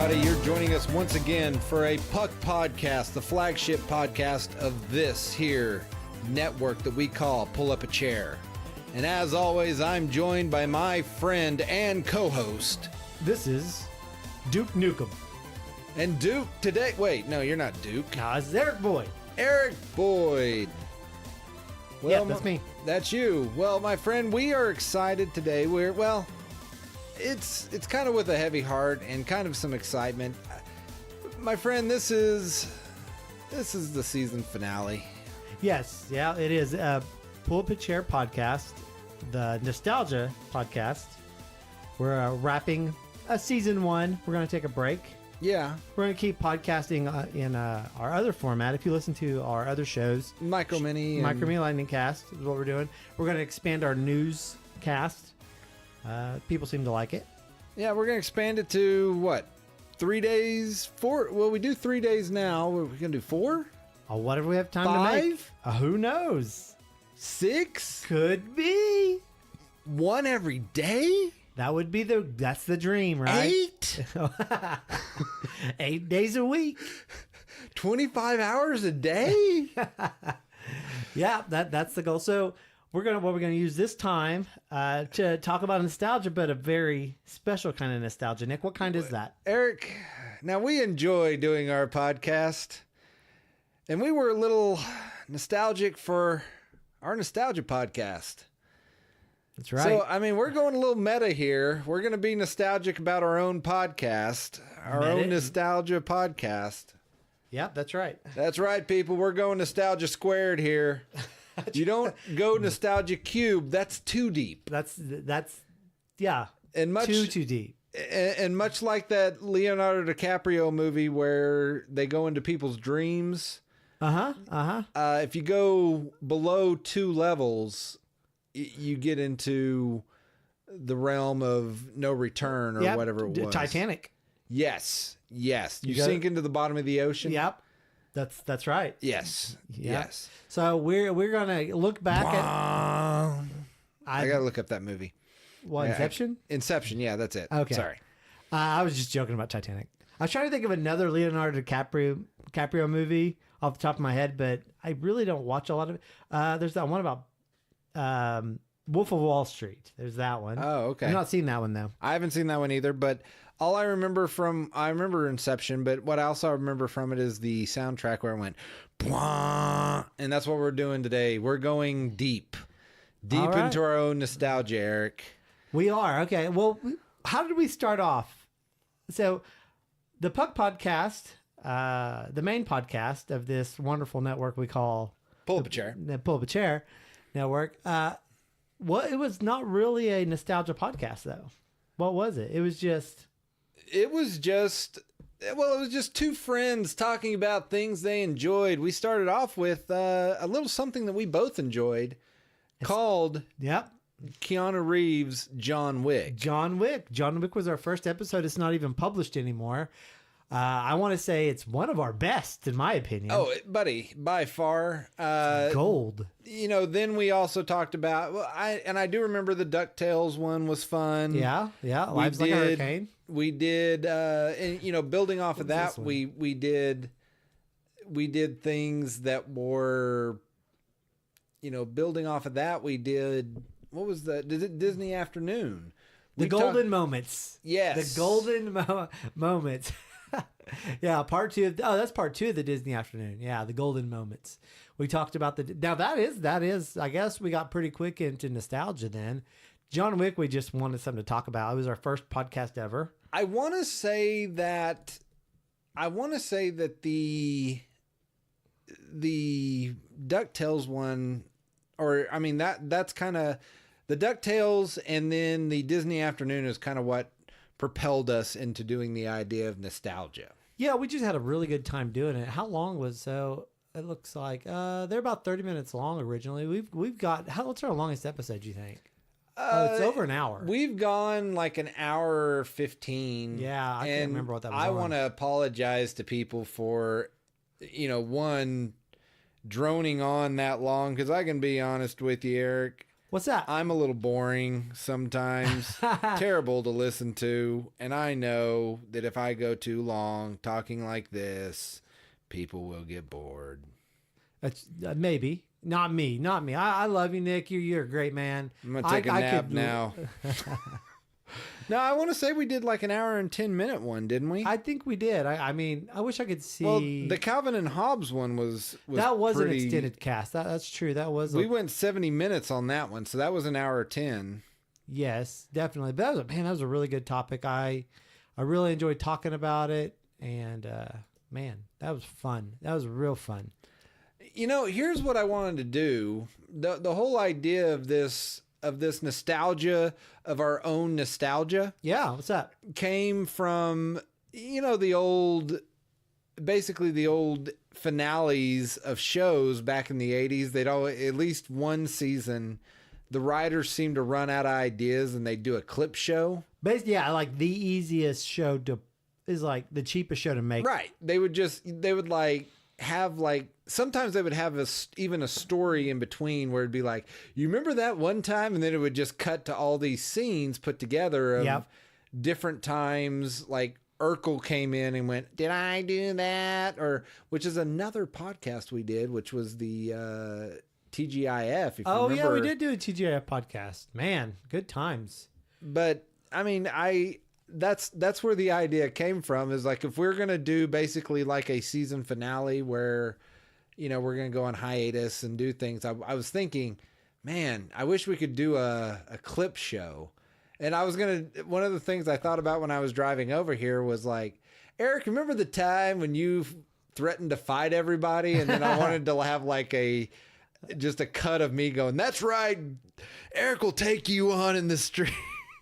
everybody. You're joining us once again for a PUC Podcast, the flagship podcast of this here network that we call Pull Up a Chair. And as always, I'm joined by my friend and co-host. This is Duke Nukem. And Duke today... Wait, no, you're not Duke. No, it's Eric Boyd. Eric Boyd. Well, yeah, that's me. That's you. Well, my friend, we are excited today. It's kind of with a heavy heart and kind of some excitement. My friend, this is the season finale. Yes, yeah, it is. Pull Up a Chair podcast, the nostalgia podcast. We're wrapping season 1. We're going to take a break. Yeah. We're going to keep podcasting in our other format. If you listen to our other shows, Micro Mini Lightning Cast is what we're doing. We're going to expand our newscast. People seem to like it. Yeah, we're going to expand it to what? 3 days? 4? Well, we do 3 days now. We're going to do 4? Oh, whatever we have time 5? to make. Who knows? 6? Could be. 1 every day? That's the dream, right? 8? 8 days a week. 25 hours a day? Yeah, that's the goal. So we're gonna use this time to talk about nostalgia, but a very special kind of nostalgia. Nick, what kind is that? Eric, now we enjoy doing our podcast, and we were a little nostalgic for our nostalgia podcast. That's right. So, I mean, we're going a little meta here. We're going to be nostalgic about our own podcast, our own nostalgia podcast. Yep, that's right. That's right, people. We're going nostalgia squared here. You don't go nostalgia cube. That's too deep. That's yeah. And much too deep. And much like that Leonardo DiCaprio movie where they go into people's dreams. If you go below 2 levels, you get into the realm of no return or whatever it was. Titanic. Yes. You sink into the bottom of the ocean. Yep. That's right. Yes. Yep. Yes. So we're gonna look back at. I gotta look up that movie. What, Inception? Inception. Yeah, that's it. Okay. Sorry. I was just joking about Titanic. I was trying to think of another Leonardo DiCaprio movie off the top of my head, but I really don't watch a lot of it. There's that one about Wolf of Wall Street. There's that one. Oh, okay. I've not seen that one though. I haven't seen that one either, but all I remember Inception, but what I also remember from it is the soundtrack where it went, Bwah! And that's what we're doing today. We're going deep into our own nostalgia, Eric. We are. Okay. Well, how did we start off? So the PUC Podcast, the main podcast of this wonderful network we call Pull Up a Chair. The Pull Up a Chair network. It was not really a nostalgia podcast though. What was it? It was just 2 friends talking about things they enjoyed. We started off with a little something that we both enjoyed called Keanu Reeves' John Wick. John Wick was our first episode. It's not even published anymore. I want to say it's one of our best, in my opinion. Oh, buddy, by far. Gold. Then we also talked about, I do remember the DuckTales one was fun. Yeah. Lives Like a Hurricane. We did, and building off of that, we did things that were, building off of that, we did, what was Disney Afternoon? The golden moments. Yes. The golden moments. Yeah, part 2. That's part 2 of the Disney Afternoon. Yeah, the golden moments. We talked about now that is. I guess we got pretty quick into nostalgia then. John Wick, we just wanted something to talk about. It was our first podcast ever. I want to say that the DuckTales one, that's kind of the DuckTales, and then the Disney Afternoon is kind of what propelled us into doing the idea of nostalgia. Yeah, we just had a really good time doing it. How long was so? It looks like they're about 30 minutes long originally. We've got what's our longest episode? You think? It's over an hour. We've gone like an hour 15. Yeah, I can't remember what that was. I want to apologize to people for, one droning on that long, because I can be honest with you, Eric. What's that? I'm a little boring sometimes, terrible to listen to, and I know that if I go too long talking like this, people will get bored. That's maybe not me. I love you, Nick. You're a great man. I'm gonna take a nap now. No, I want to say we did like an hour and 10-minute one, didn't we? I think we did. I mean, I wish I could see. Well, the Calvin and Hobbes one was that was pretty... an extended cast. That's true. That was. We went 70 minutes on that one, so that was an hour 10. Yes, definitely. But that was a really good topic. I really enjoyed talking about it, and man, that was fun. That was real fun. You know, here's what I wanted to do. The whole idea of this nostalgia, of our own nostalgia. Yeah, what's that? Came from, basically the old finales of shows back in the 80s. They'd always, at least one season, the writers seemed to run out of ideas and they'd do a clip show. Basically, yeah, like the easiest show is like the cheapest show to make. Right. They would have sometimes they would have even a story in between where it'd be like, you remember that one time? And then it would just cut to all these scenes put together of different times. Like Urkel came in and went, did I do that? Which is another podcast we did, which was the TGIF. If you remember. Yeah, we did do a TGIF podcast. Man, good times. But I mean, that's where the idea came from, is like, if we're going to do basically like a season finale where, we're going to go on hiatus and do things. I was thinking, man, I wish we could do a clip show. And one of the things I thought about when I was driving over here was like, Eric, remember the time when you threatened to fight everybody? And then I wanted to have like just a cut of me going, that's right, Eric will take you on in the street.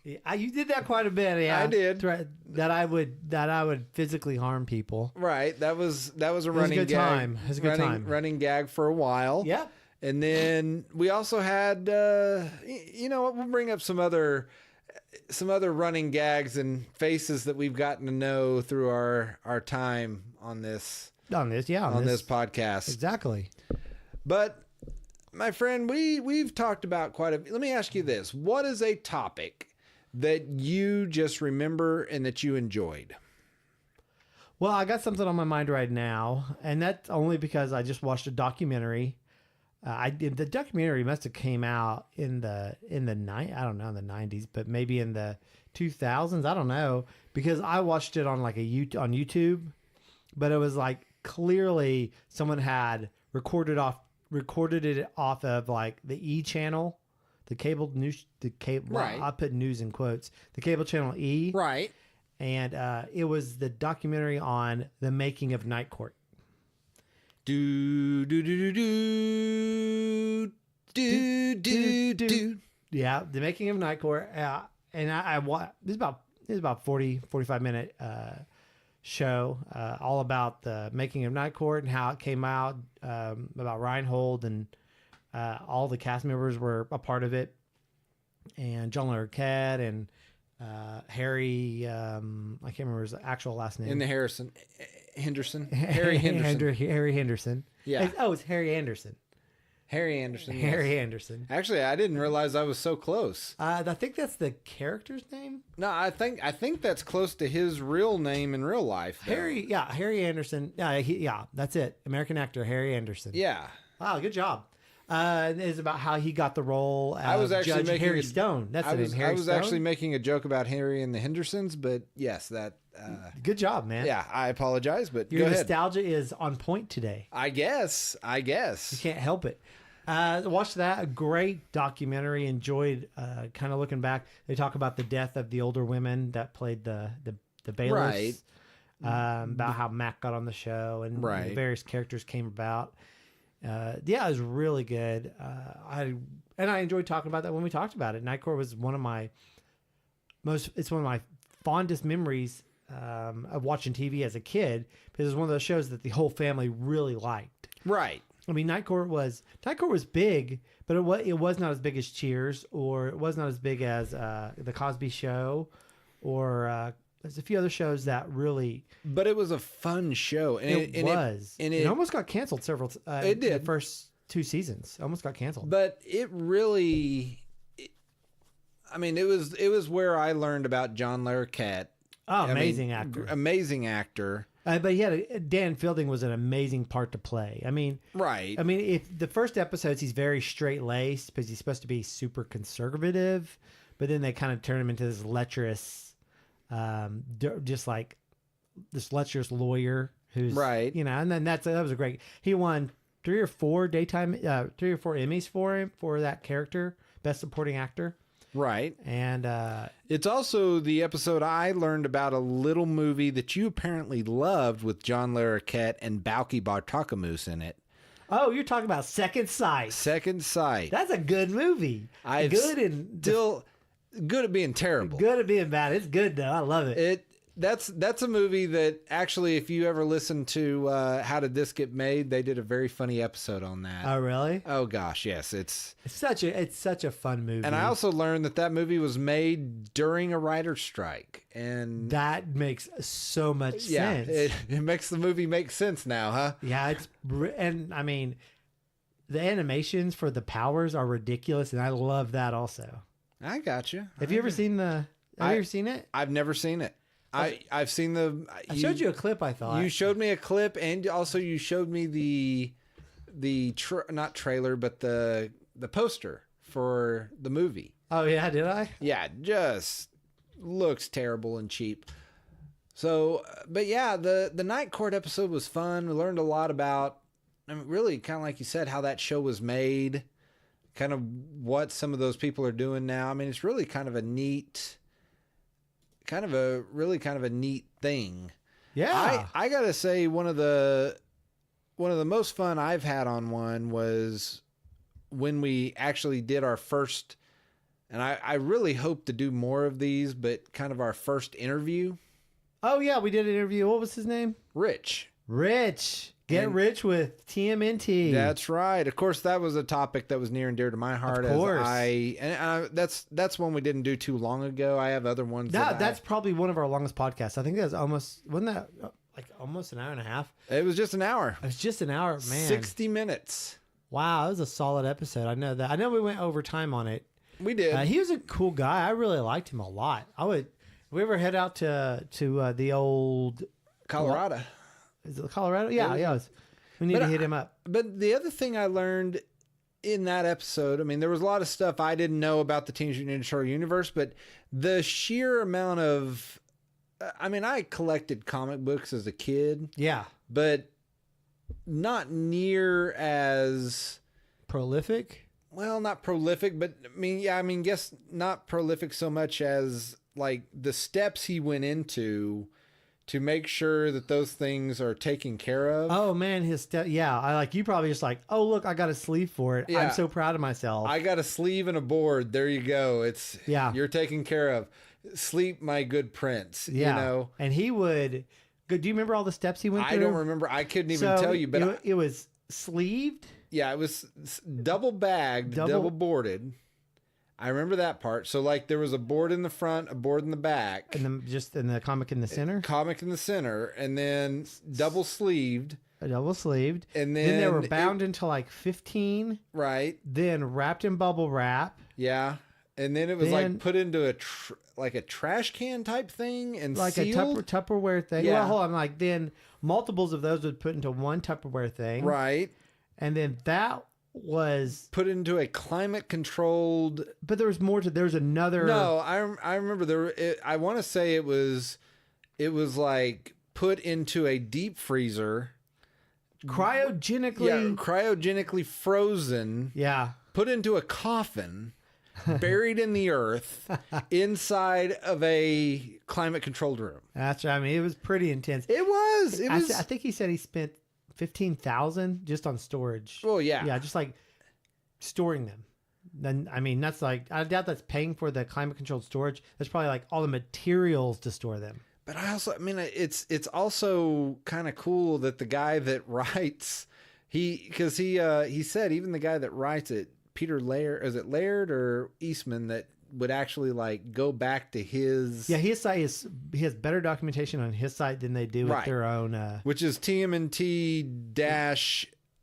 You did that quite a bit. Yeah, I did. That I would physically harm people. Right. That was a running gag. Time. It was a good time. Running gag for a while. Yeah. And then we also had, we'll bring up some other running gags and faces that we've gotten to know through our time on this podcast. Exactly. But my friend, we've talked about let me ask you this. What is a topic that you just remember and that you enjoyed? Well, I got something on my mind right now, and that's only because I just watched a documentary. The documentary must have came out in the 90s, but maybe in the 2000s. I don't know, because I watched it on on YouTube, but it was like clearly someone had recorded it off of like the E channel. The cable news, right. I put news in quotes, the cable channel E. Right. And it was the documentary on the making of Night Court. Do. Yeah, the making of Night Court. And this is about 45 minute show, all about the making of Night Court and how it came out, about Reinhold, and all the cast members were a part of it, and John Larroquette and Harry, I can't remember his actual last name. In the Henderson. Harry Henderson. Harry Henderson. Yeah. It's Harry Anderson. Harry Anderson. Harry Anderson. Actually, I didn't realize I was so close. I think that's the character's name. No, I think that's close to his real name in real life, though. Harry Anderson. Yeah, that's it. American actor Harry Anderson. Yeah. Wow, good job. Is about how he got the role as Judge Harry Stone. That's the name, Harry Stone. I was actually making a joke about Harry and the Hendersons, but yes, that... good job, man. Yeah, I apologize, but your nostalgia is on point today. I guess. You can't help it. Watched that. A great documentary. Enjoyed kind of looking back. They talk about the death of the older women that played the bailiffs. Right. About how Mac got on the show and the various characters came about. It was really good. I enjoyed talking about that when we talked about it. Night Court was one of my fondest memories of watching TV as a kid, because it was one of those shows that the whole family really liked. Right. I mean, Night Court was big, but it was not as big as Cheers, or it was not as big as The Cosby Show, or there's a few other shows that really... But it was a fun show. And it was. And it almost got canceled several times. It did. The first 2 seasons. Almost got canceled. But it really, it was where I learned about John Larroquette. Oh, amazing actor. Amazing actor. But Dan Fielding was an amazing part to play. Right. If the first episodes, he's very straight-laced because he's supposed to be super conservative, but then they kind of turn him into this lecherous, just like this lecherous lawyer who's right. And then that was a great. He won 3 or 4 Emmys for him for that character, best supporting actor. Right. And it's also the episode I learned about a little movie that you apparently loved with John Larroquette and Balki Bartokomous in it. Oh, you're talking about Second Sight. Second Sight. That's a good movie. Good at being terrible. Good at being bad. It's good though. I love it. That's a movie that actually, if you ever listen to How Did This Get Made, they did a very funny episode on that. Oh, really? Oh gosh, yes. It's such a fun movie. And I also learned that movie was made during a writer's strike, and that makes so much sense. It makes the movie make sense now, huh? Yeah, the animations for the powers are ridiculous, and I love that also. I got you. Have you ever seen it? I've never seen it. I've seen I showed you a clip, I thought. You showed me a clip, and also you showed me not trailer, but the poster for the movie. Oh, yeah, did I? Yeah, just looks terrible and cheap. So, but yeah, the Night Court episode was fun. We learned a lot about, really kind of like you said, how that show was made, kind of what some of those people are doing now. It's really kind of a neat... kind of a neat thing. Yeah. I gotta say one of the most fun I've had on one was when we actually did our first, and I really hope to do more of these, but kind of our first interview. Oh yeah, we did an interview. What was his name? Rich. Get rich with TMNT. That's right. Of course, that was a topic that was near and dear to my heart. Of course. That's one we didn't do too long ago. I have other ones. That's probably one of our longest podcasts. I think that was wasn't that like almost an hour and a half? It was just an hour. It was just an hour, man. 60 minutes. Wow, that was a solid episode. I know that. I know we went over time on it. We did. He was a cool guy. I really liked him a lot. If we ever head out to the old Colorado. Is it Colorado? Yeah. We need to hit him up. But the other thing I learned in that episode, there was a lot of stuff I didn't know about the Teenage Mutant Ninja Turtle universe, but the sheer amount of, I collected comic books as a kid. Yeah. But not near as prolific. Well, not prolific, but guess not prolific so much as like the steps he went into to make sure that those things are taken care of. Oh man, his step. Yeah, you probably just like, oh look, I got a sleeve for it. Yeah. I'm so proud of myself. I got a sleeve and a board. There you go. You're taken care of. Sleep, my good prince. Yeah. And he would. Do you remember all the steps he went through? I don't remember. I couldn't even tell you. But it was sleeved. Yeah, it was double bagged, double boarded. I remember that part. So there was a board in the front, a board in the back. And then just in the comic in the center? Comic in the center. And then double sleeved. Double sleeved. And then they were bound into 15. Right. Then wrapped in bubble wrap. Yeah. And then it was put into a trash can type thing and sealed. A Tupperware thing. Yeah. Well, hold on. Then multiples of those would put into one Tupperware thing. Right. And then that was put into a climate controlled. But there was more to. There's another. No, I remember I want to say it was put into a deep freezer, cryogenically frozen. Yeah, put into a coffin, buried in the earth, inside of a climate controlled room. That's right. It was pretty intense. It was. I think he said he spent $15,000 just on storage. Oh yeah. Yeah, just storing them. Then that's I doubt that's paying for the climate controlled storage. That's probably all the materials to store them. But I also it's also kind of cool that the guy that writes he said even the guy that writes it, Peter Laird, is it Laird or Eastman, that would actually go back to his. Yeah, his site he has better documentation on his site than they do with their own. Which is TMNT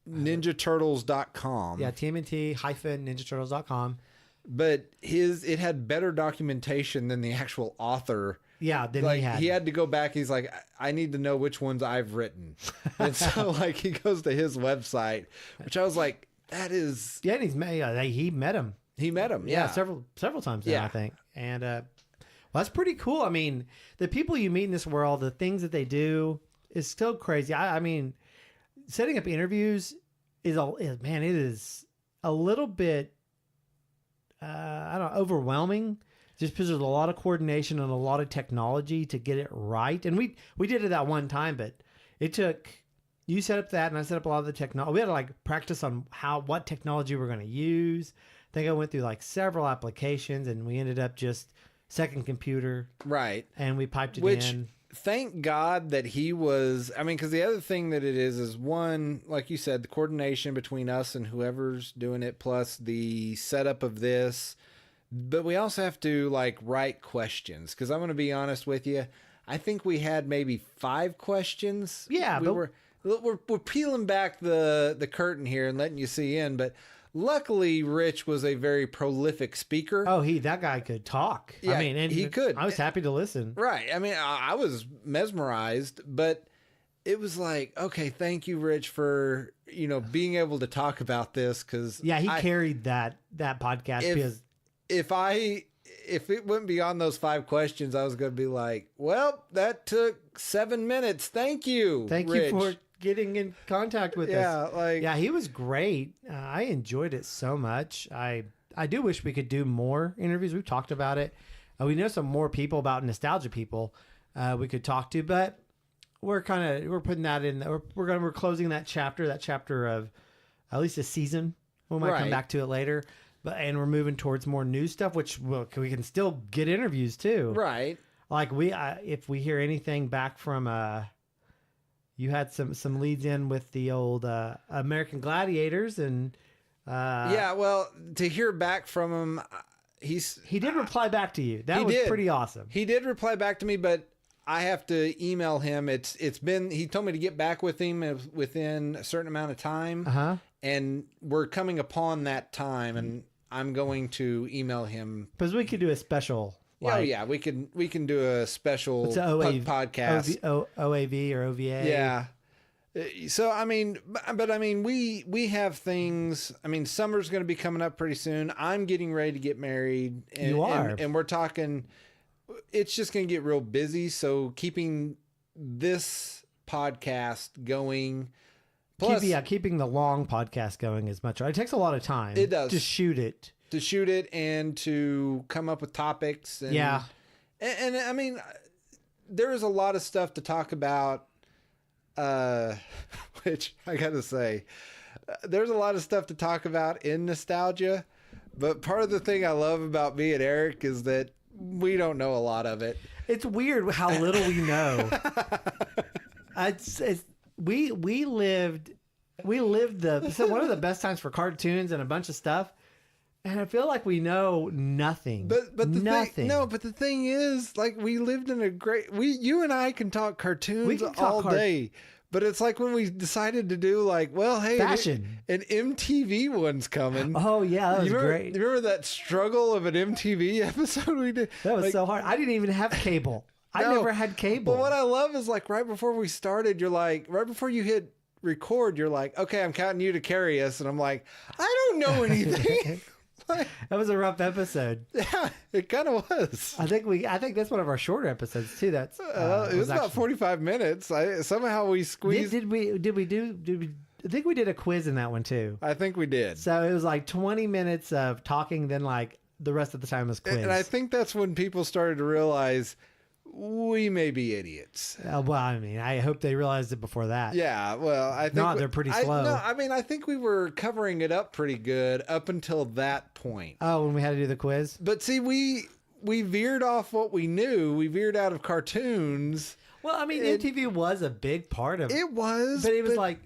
NinjaTurtles.com. Yeah, TMNT-NinjaTurtles.com. But it had better documentation than the actual author. Yeah, than like, he had. He had to go back. He's like, I need to know which ones I've written. And so like he goes to his website, which I was like, that is... Yeah, and he met him. He met him, yeah. Several times now, I think. And well, that's pretty cool. I mean, the people you meet in this world, the things that they do is still crazy. I mean, setting up interviews it is a little bit, I don't know, overwhelming. Just because there's a lot of coordination and a lot of technology to get it right. And we did it that one time, but it took, you set up that and I set up a lot of the technology. We had to like practice on what technology we're going to use. I think I went through like several applications and we ended up just second computer. Right. And we piped it in. Thank God that he was, I mean, because the other thing that it is one, like you said, the coordination between us and whoever's doing it, plus the setup of this. But we also have to like write questions, because I'm going to be honest with you. I think we had maybe 5 questions. Yeah, we're peeling back the curtain here and letting you see in. But luckily, Rich was a very prolific speaker. Oh, that guy could talk. Yeah, I mean, and he could. I was happy to listen. Right. I mean, I was mesmerized, but it was like, okay, thank you, Rich, for being able to talk about this, because he carried that podcast because. If it went beyond those 5 questions, I was going to be like, well, that took 7 minutes. Thank you. Thank Rich. you for getting in contact with us. Yeah, he was great. I enjoyed it so much. I do wish we could do more interviews. We've talked about it. We know some more people about nostalgia people we could talk to, but we're putting that in. We're closing that chapter of at least a season. We might come back to it later. And we're moving towards more news stuff, which we can still get interviews too. Right. Like if we hear anything back from, you had some leads in with the old American Gladiators and. Yeah, well, to hear back from him, he did reply back to you. That was pretty awesome. He did reply back to me, but I have to email him. He told me to get back with him within a certain amount of time. And we're coming upon that time, and I'm going to email him. Because we could do a special. We can do a special PUC podcast. OAV or OVA. Yeah. So, I mean, we have things. I mean, summer's going to be coming up pretty soon. I'm getting ready to get married. And, you are. And we're talking, it's just going to get real busy. So keeping this podcast going. Plus, keeping the long podcast going is much. It takes a lot of time. It does. To shoot it and to come up with topics. And, and I mean, there is a lot of stuff to talk about, which I got to say, there's a lot of stuff to talk about in nostalgia. But part of the thing I love about me and Eric is that we don't know a lot of it. It's weird how little we know. We lived one of the best times for cartoons and a bunch of stuff, and I feel like we know nothing. But the thing is, like, we lived in you and I can talk cartoons all day. But it's like when we decided to do like, well, hey, fashion. An MTV one's coming. Oh yeah, that was great. You remember that struggle of an MTV episode we did? That was so hard. I didn't even have cable. I never had cable. But what I love is like right before we started, you're like, right before you hit record, you're like, okay, I'm counting you to carry us. And I'm like, I don't know anything. That was a rough episode. Yeah, it kind of was. I think that's one of our shorter episodes too. That's it was about 45 minutes. Somehow we squeezed. Did we? I think we did a quiz in that one too. I think we did. So it was like 20 minutes of talking, then like the rest of the time was quiz. And I think that's when people started to realize we may be idiots. Well, I mean, I hope they realized it before that. Yeah, well, I think... they're pretty slow. I think we were covering it up pretty good up until that point. Oh, when we had to do the quiz? But see, we veered off what we knew. We veered out of cartoons. Well, I mean, MTV was a big part of it. It was. But it was like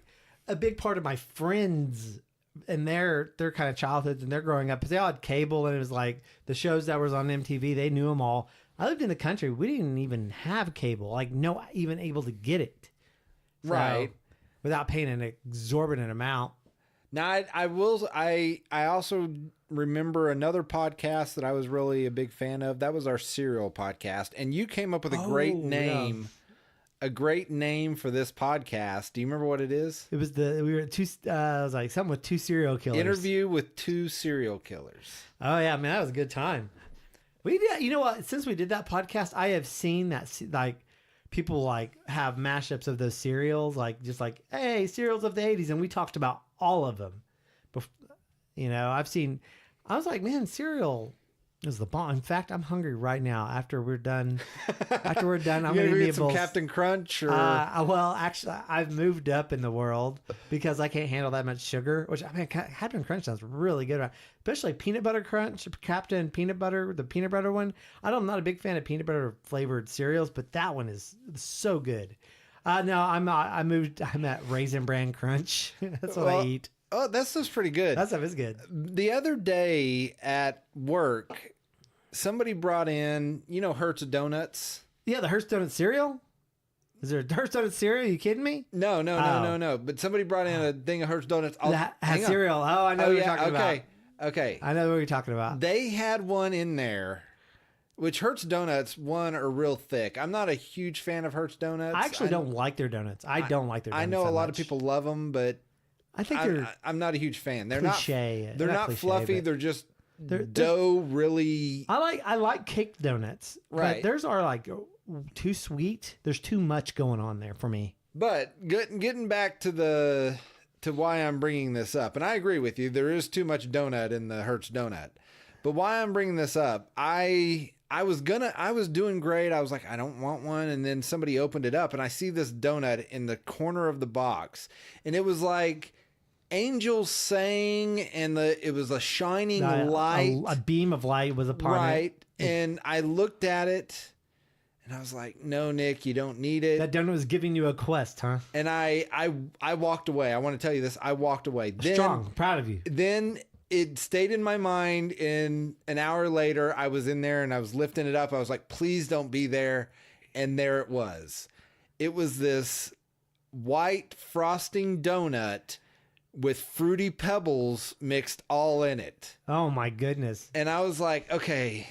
a big part of my friends and their kind of childhoods and their growing up. Because they all had cable, and it was like the shows that was on MTV, they knew them all. I lived in the country. We didn't even have cable, even able to get it. Right. without paying an exorbitant amount. Now, I also remember another podcast that I was really a big fan of. That was our cereal podcast. And you came up with a great name. Yeah. A great name for this podcast. Do you remember what it is? It was it was like something with two serial killers. Interview with two serial killers. Oh yeah, man, that was a good time. We did, you know what? Since we did that podcast, I have seen that like people like have mashups of those cereals, like just like, hey, cereals of the 80s, and we talked about all of them. You know, I was like, man, cereal is the bomb. In fact, I'm hungry right now. After we're done, I'm gonna get some Captain Crunch. Or well, actually, I've moved up in the world because I can't handle that much sugar. Which I mean, Captain Crunch sounds really good, especially peanut butter crunch, Captain Peanut Butter, the peanut butter one. I'm not a big fan of peanut butter flavored cereals, but that one is so good. No, I'm at Raisin Bran Crunch. That's what I eat. Oh, that stuff's pretty good. That stuff is good. The other day at work, somebody brought in, Hertz Donuts. Yeah, the Hertz Donut cereal. Is there a Hertz Donut cereal? Are you kidding me? No. But somebody brought in a thing of Hertz Donuts. That has cereal. Oh, I know what you're talking about. Okay. I know what you're talking about. They had one in there, which Hertz Donuts, are real thick. I'm not a huge fan of Hertz Donuts. I actually don't like their donuts. I don't like their donuts. I know a lot of people love them, but I think I'm not a huge fan. They're cliche. They're not cliche, fluffy. They're just dough. Really, I like cake donuts. Right. But theirs are like too sweet. There's too much going on there for me. But getting back to why I'm bringing this up, and I agree with you. There is too much donut in the Hertz donut. But why I'm bringing this up, I was doing great. I was like, I don't want one. And then somebody opened it up and I see this donut in the corner of the box. And it was like angels sang, and it was a shining light. A beam of light was upon it. Right. And I looked at it and I was like, no, Nick, you don't need it. That donut was giving you a quest, huh? And I walked away. I want to tell you this. I walked away. Strong. Proud of you. Then it stayed in my mind, and an hour later I was in there and I was lifting it up. I was like, please don't be there. And there it was. It was this white frosting donut with Fruity Pebbles mixed all in it. Oh my goodness. And I was like, okay,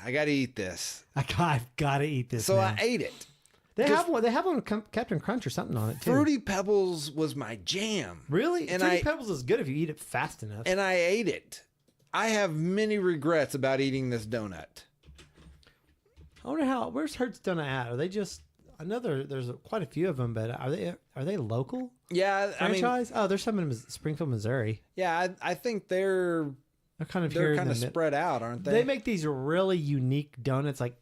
I got to eat this. I've got to eat this. So man. I ate it. They have one Captain Crunch or something on it too. Fruity Pebbles was my jam. Really? And Fruity Pebbles is good if you eat it fast enough. And I ate it. I have many regrets about eating this donut. I wonder where's Hertz Donut at? Are they just there's quite a few of them, but are they local? Yeah, franchise? There's some in Springfield, Missouri. Yeah, I think they're kind of spread out, aren't they? They make these really unique donuts. Like,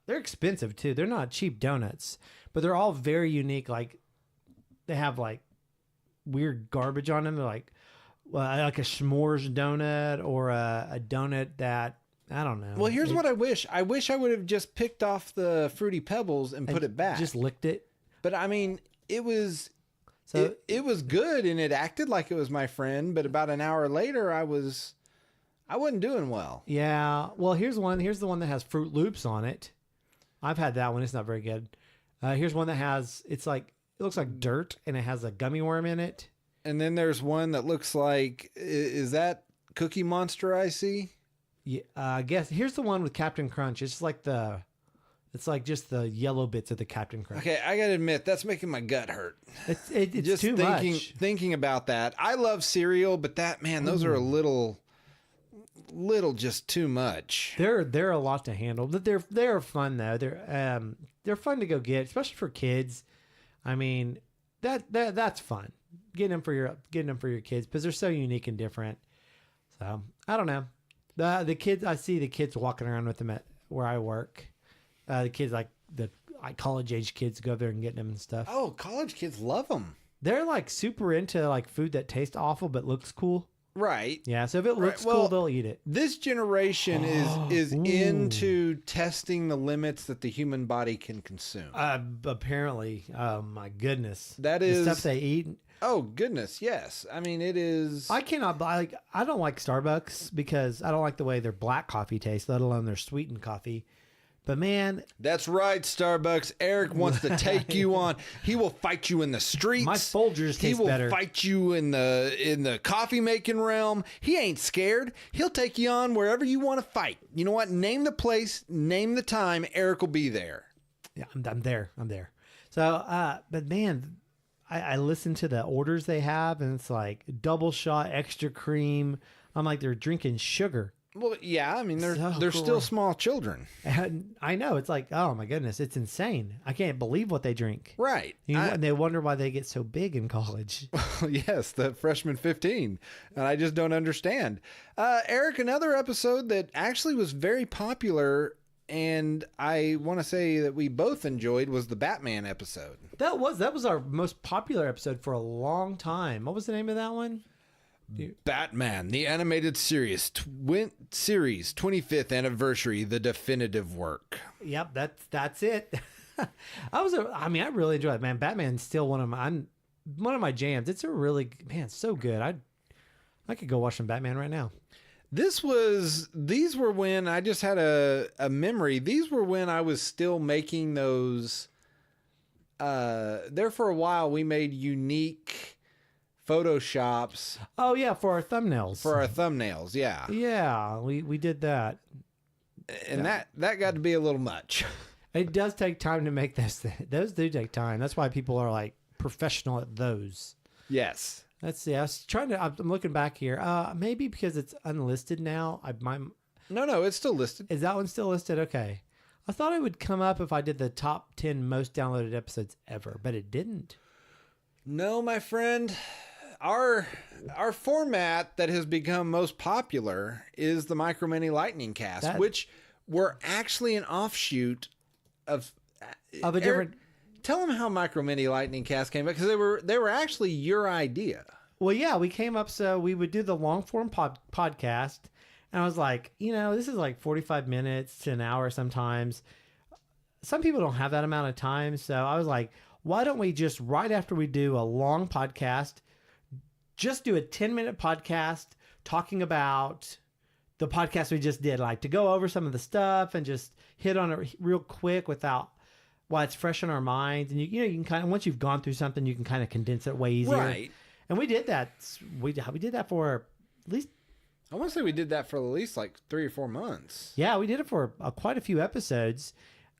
they're expensive too. They're not cheap donuts, but they're all very unique. Like, they have like weird garbage on them. They're like a s'mores donut or a donut that, I don't know. Well, here's what I wish. I wish I would have just picked off the Fruity Pebbles and put it back. Just licked it. But I mean, it was good and it acted like it was my friend. But about an hour later, I wasn't doing well. Yeah. Well, here's one. Here's the one that has Fruit Loops on it. I've had that one. It's not very good. Here's one that it looks like dirt and it has a gummy worm in it. And then there's one that looks like, is that Cookie Monster I see? Yeah, I guess. Here's the one with Captain Crunch. It's like just the yellow bits of the Captain Crunch. Okay, I gotta admit, that's making my gut hurt. It's just too much. Thinking about that. I love cereal, but those are a little just too much. They're a lot to handle, but they're fun though. They're fun to go get, especially for kids. I mean, that's fun. Getting them for your kids because they're so unique and different. So I don't know. The kids, I see the kids walking around with them at where I work. The kids, like the college age kids, go there and get them and stuff. Oh, college kids love them. They're like super into like food that tastes awful but looks cool. Right. Yeah. So if it looks cool, they'll eat it. This generation is into testing the limits that the human body can consume. Apparently. Oh my goodness. That is the stuff they eat. Oh goodness, yes. I mean, it is. I cannot buy. I don't like Starbucks because I don't like the way their black coffee tastes, let alone their sweetened coffee. But man, that's right, Starbucks. Eric wants to take you on. He will fight you in the streets. My Folgers taste better. He will fight you in the coffee making realm. He ain't scared. He'll take you on wherever you want to fight. You know what? Name the place, name the time. Eric will be there. Yeah, I'm there. So, but man, I listen to the orders they have, and it's like double shot, extra cream. I'm like, they're drinking sugar. Well, yeah, I mean, they're still small children. And I know. It's like, oh my goodness, it's insane. I can't believe what they drink. Right. And they wonder why they get so big in college. Yes, the freshman 15. And I just don't understand. Eric, another episode that actually was very popular, and I want to say that we both enjoyed, was the Batman episode. That was our most popular episode for a long time. What was the name of that one? Batman, the animated series, 25th anniversary, the definitive work. Yep, that's it. I really enjoyed it, man. Batman's still one of my jams. It's so good. I could go watch some Batman right now. These were when I just had a memory. These were when I was still making those. There for a while, we made unique Photoshops. Oh yeah, for our thumbnails. Yeah. Yeah, we did that. And that got to be a little much. It does take time to make those. Those do take time. That's why people are like professional at those. Yes. Let's see. I'm looking back here. Maybe because it's unlisted now. No, it's still listed. Is that one still listed? Okay. I thought it would come up if I did the top 10 most downloaded episodes ever, but it didn't. No, my friend. Our format that has become most popular is the Micro Mini Lightning Cast, which were actually an offshoot of a different. Tell them how Micro Mini Lightning Cast came about, because they were actually your idea. Well, yeah, we came up so we would do the long form podcast, and I was like, this is like 45 minutes to an hour sometimes. Some people don't have that amount of time, so I was like, why don't we just right after we do a long podcast, just do a 10-minute podcast talking about the podcast we just did, like to go over some of the stuff and just hit on it real quick while it's fresh in our minds. And you can kind of, once you've gone through something, you can kind of condense it way easier. Right. And we did that. We did that for at least, I want to say we did that for at least like 3 or 4 months. Yeah, we did it for quite a few episodes.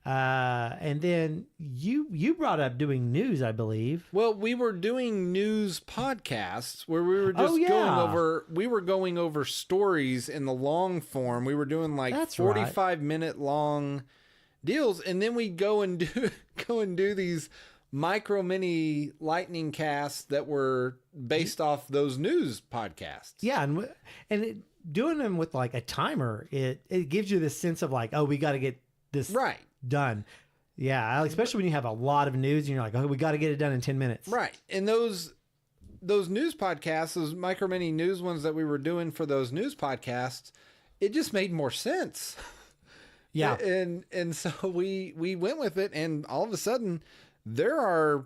And then you brought up doing news, I believe. Well, we were doing news podcasts where we were just going over stories in the long form. We were doing like 45-minute long deals, and then we go and do these Micro Mini Lightning Casts that were based off those news podcasts. Yeah, and doing them with like a timer, it gives you this sense of like, oh, we got to get this right done. Yeah, especially when you have a lot of news and you're like, oh, we got to get it done in 10 minutes. Right. And those news podcasts, those Micro Mini news ones that we were doing for those news podcasts, it just made more sense. Yeah. And so we went with it, and all of a sudden they're our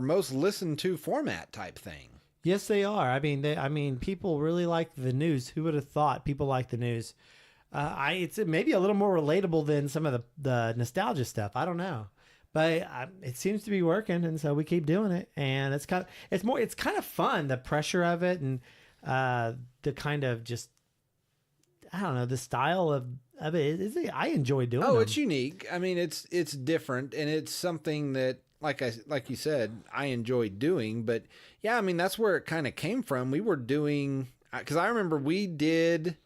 most listened to format type thing. Yes, they are. I mean, people really like the news. Who would have thought people like the news? It's maybe a little more relatable than some of the nostalgia stuff. I don't know, but it seems to be working, and so we keep doing it. And it's kind of fun. The pressure of it, and the kind of just, I don't know, the style of it. I enjoy doing. Oh, it's unique. I mean, it's different, and it's something that, like you said, I enjoy doing. But yeah, I mean, that's where it kind of came from. We were doing, because I remember we did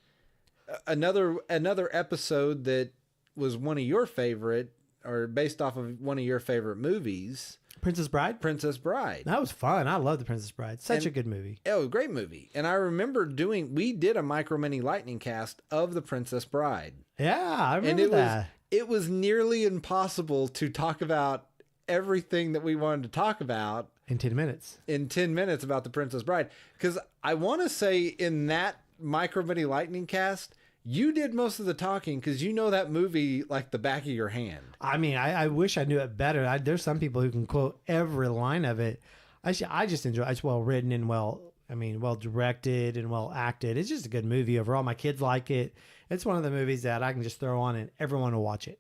another episode that was one of your favorite, or based off of one of your favorite movies, Princess Bride. That was fun. I love The Princess Bride. Such a good movie. Oh, great movie. And I remember we did a Micro Mini Lightning Cast of The Princess Bride. Yeah, I remember that. It was nearly impossible to talk about everything that we wanted to talk about in 10 minutes. About The Princess Bride, because I want to say in that Micro Mini Lightning Cast, you did most of the talking, because you know that movie like the back of your hand. I mean, I wish I knew it better. There's some people who can quote every line of it. I just enjoy it. It's well written and well I mean, well directed and well acted. It's just a good movie overall. My kids like it. It's one of the movies that I can just throw on and everyone will watch it.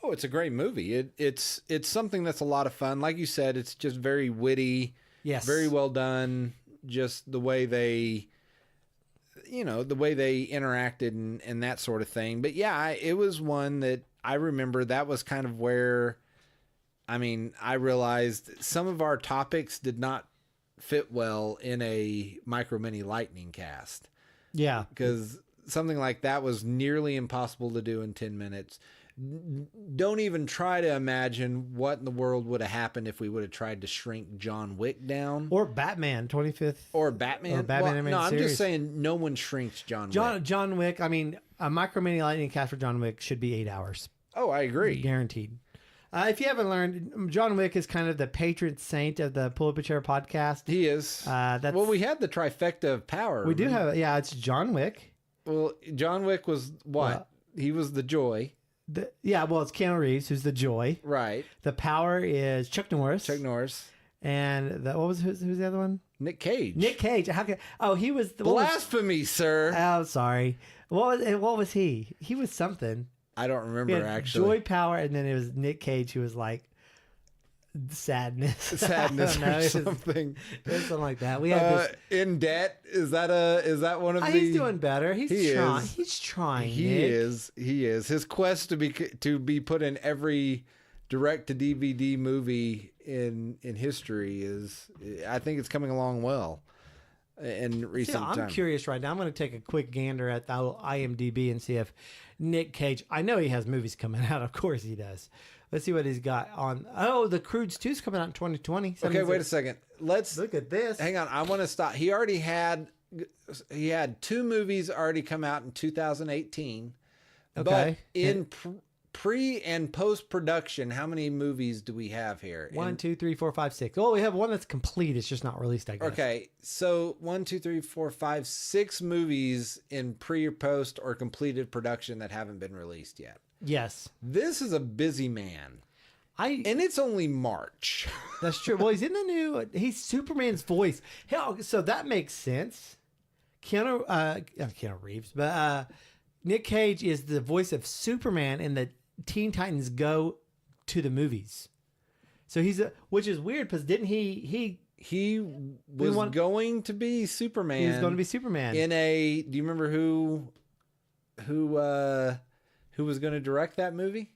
Oh, it's a great movie. It's something that's a lot of fun. Like you said, it's just very witty. Yes. Very well done. Just the way they, the way they interacted and that sort of thing. But yeah, it was one that I remember that was kind of where, I realized some of our topics did not fit well in a Micro Mini Lightning cast. Yeah. Because something like that was nearly impossible to do in 10 minutes. Don't even try to imagine what in the world would have happened if we would have tried to shrink John Wick down. Or Batman, 25th. Or Batman. No, I'm just saying no one shrinks John Wick. John Wick, a Micro Mini Lightning cast for John Wick should be 8 hours. Oh, I agree. Guaranteed. If you haven't learned, John Wick is kind of the patron saint of the Pull Up a Chair podcast. He is. Well, we had the trifecta of power. We do have, it's John Wick. Well, John Wick was what? He was the joy. It's Keanu Reeves who's the joy. Right. The power is Chuck Norris. And who's the other one? Nick Cage. He was blasphemy, sir. Oh, sorry. What was he? He was something. I don't remember actually. Joy, power, and then it was Nick Cage who was like sadness or something. It was something like that. We had In Debt. Is that one of the? He's doing better. He's trying. He is. His quest to be put in every direct to DVD movie in history is. I think it's coming along well. In recent time. I'm curious right now. I'm going to take a quick gander at the IMDb and see if Nick Cage. I know he has movies coming out. Of course he does. Let's see what he's got on. Oh, The Croods 2 is coming out in 2020. Okay, wait a second. Let's look at this. Hang on. I want to stop. He had 2 movies already come out in 2018. Okay. But in pre and post production, how many movies do we have here? 1, 2, 3, 4, 5, 6. Oh, we have one that's complete. It's just not released, I guess. Okay. So 1, 2, 3, 4, 5, 6 movies in pre or post or completed production that haven't been released yet. Yes. This is a busy man. And it's only March. That's true. Well, he's Superman's voice. Hell, so that makes sense. Keanu Reeves, but Nick Cage is the voice of Superman in the Teen Titans Go to the movies. So which is weird because didn't he was going to be Superman. He was going to be Superman. Do you remember who was going to direct that movie?